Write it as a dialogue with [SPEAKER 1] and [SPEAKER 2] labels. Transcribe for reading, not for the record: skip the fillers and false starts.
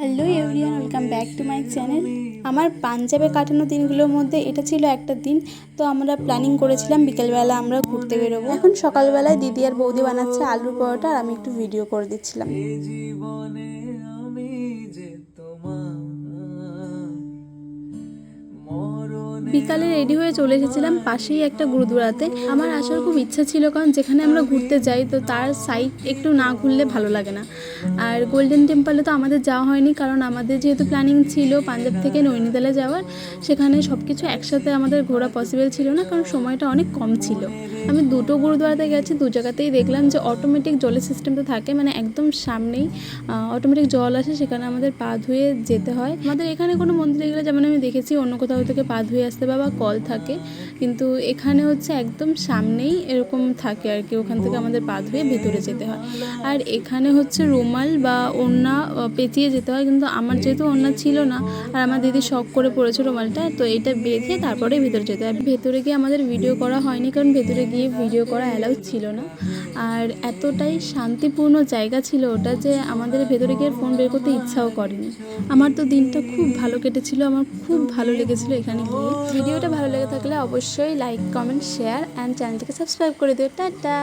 [SPEAKER 1] Hello everyone, welcome back to my channel. আমার পাঞ্জাবে কাটানো দিনগুলোর মধ্যে এটা ছিল একটা দিন। তো আমরা প্ল্যানিং করেছিলাম বিকেলবেলা আমরা ঘুরতে বেরোবো। এখন সকালবেলায় দিদি আর বৌদি বানাচ্ছে আলুর পরোটা, আর আমি একটু ভিডিও করে দিচ্ছিলাম। বিকালে রেডি হয়ে চলে এসেছিলাম পাশেই একটা গুরুদুয়ারাতে। আমার আসার খুব ইচ্ছা ছিল, কারণ যেখানে আমরা ঘুরতে যাই তো তার সাইড একটু না ঘুরলে ভালো লাগে না। আর গোল্ডেন টেম্পলে তো আমাদের যাওয়া হয়নি, কারণ আমাদের যেহেতু প্ল্যানিং ছিল পাঞ্জাব থেকে নৈনিতালে যাওয়ার, সেখানে সব কিছু একসাথে আমাদের ঘোরা পসিবল ছিল না, কারণ সময়টা অনেক কম ছিল। আমি দুটো গুরুদুয়ারাতে গেছি, দু জায়গাতেই দেখলাম যে অটোমেটিক জলের সিস্টেমটা থাকে, মানে একদম সামনেই অটোমেটিক জল আসে, সেখানে আমাদের পা ধুয়ে যেতে হয়। আমাদের এখানে কোনো মন্দিরে গেলে যেমন আমি দেখেছি অন্য কোথাও থেকে পা ধুয়ে আসতে বা কল থাকে, কিন্তু এখানে হচ্ছে একদম সামনেই এরকম থাকে আর কি, ওখান থেকে আমাদের পা ধুয়ে ভেতরে যেতে হয়। আর এখানে হচ্ছে রুমাল বা ওড়না পেঁচিয়ে যেতে হয়, কিন্তু আমার যেহেতু ওড়না ছিল না আর আমার দিদি শখ করে পড়েছে রুমালটা, তো এটা বেঁধে তারপরে ভেতরে যেতে হয়। ভেতরে গিয়ে আমাদের ভিডিও করা হয়নি, কারণ ভেতরে গিয়ে ভিডিও করা অ্যালাউ ছিল না। আর এতটাই শান্তিপূর্ণ জায়গা ছিল ওটা যে আমাদের ভেতরে গিয়ে ফোন বের করতে ইচ্ছাও করেনি। আমার তো দিনটা খুব ভালো কেটেছিল, আমার খুব ভালো লেগেছিল এখানে গিয়ে। ভিডিওটা ভালো লেগে থাকলে অবশ্যই লাইক, কমেন্ট, শেয়ার অ্যান্ড চ্যানেলটিকে সাবস্ক্রাইব করে দিও। টাটা।